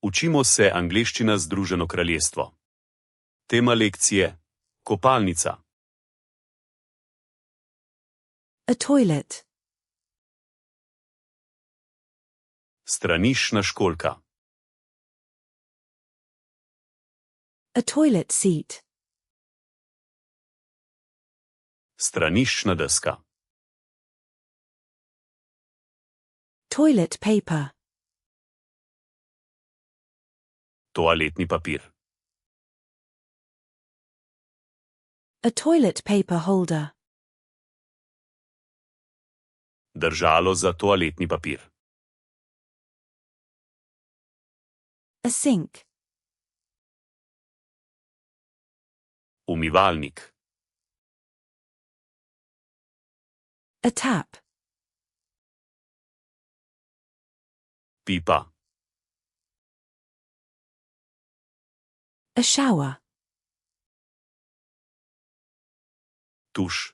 Učimo se angleščina Združeno kraljestvo. Tema lekcije: kopalnica. A toilet. Straniščna školjka. A toilet seat. Straniščna deska. Toilet paper. Toaletni papir. A toilet paper holder. Držalo za toaletni papir. A sink. Umivalnik. A tap. Pipa. A shower. Tuš.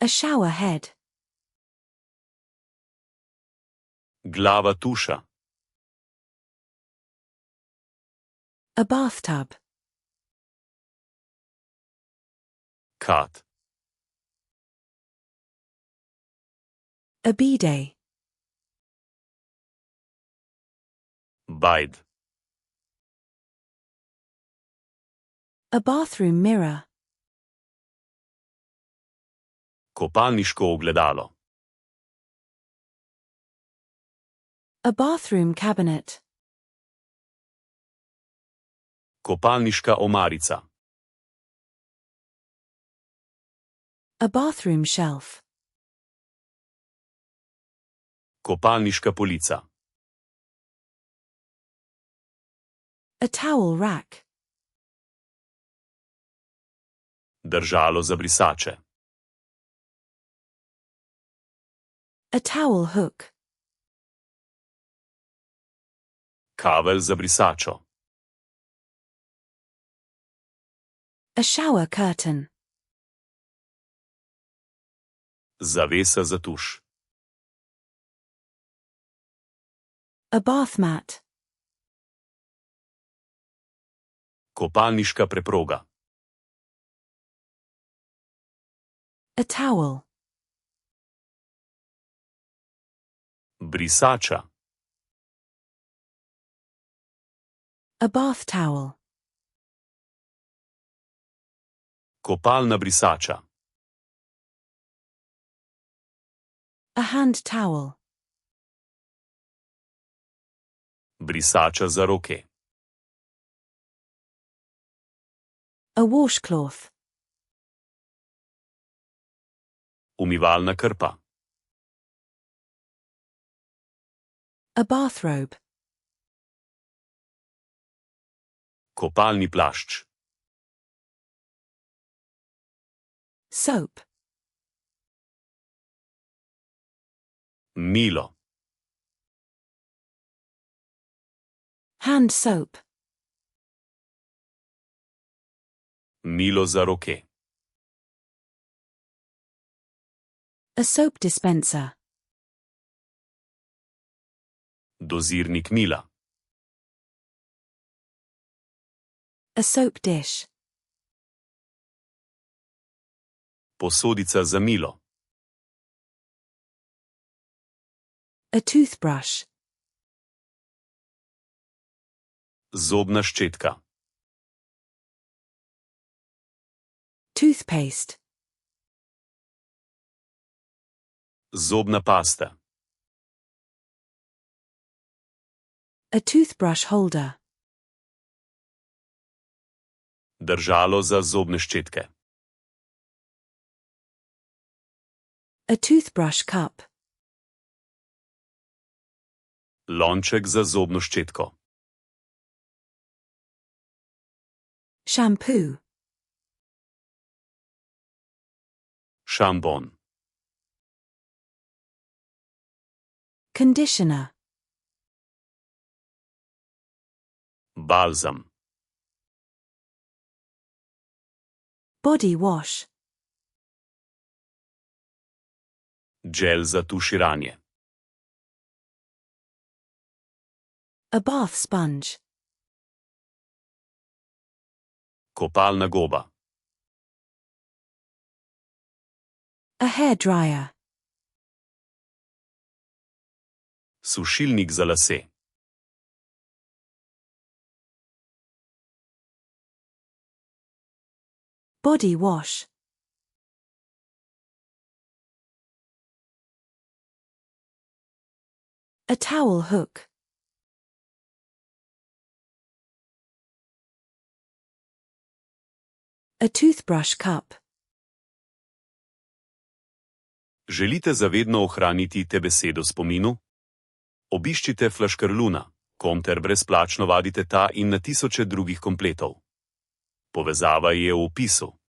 A shower head. Glava tuša. A bathtub. Kad. A bidet. Bajd. A bathroom mirror. Kopalniško ogledalo. A bathroom cabinet. Kopalniška omarica. A bathroom shelf. Kopalniška polica. A towel rack. Držalo za brisače. A towel hook. Kavelj za brisačo. A shower curtain. Zavesa za tuš. A bath mat. Kopalniška preproga. A towel. Brisača. A bath towel. Kopalna brisača. A hand towel. Brisača za roke. A washcloth. Umivalna krpa. A bathrobe. Kopalni plašč. Soap. Milo. Hand soap. Milo za roke. A soap dispenser. Dozirnik mila. A soap dish. Posodica za milo. A toothbrush. Zobna ščetka. Toothpaste. Zobna pasta. A toothbrush holder. Držalo za zobne ščetke. A toothbrush cup. Lonček za zobno ščetko. Shampoo. Šampon. Conditioner. Balzam. Body wash. Gel za tuširanje. A bath sponge. Kopalna goba. A hair dryer. Sušilnik za lase. Body wash. A towel hook. A toothbrush cup. Želite zavedno ohraniti te besede v spominu? Obiščite Flaškarluna, kom ter brezplačno vadite ta in na tisoče drugih kompletov. Povezava je v opisu.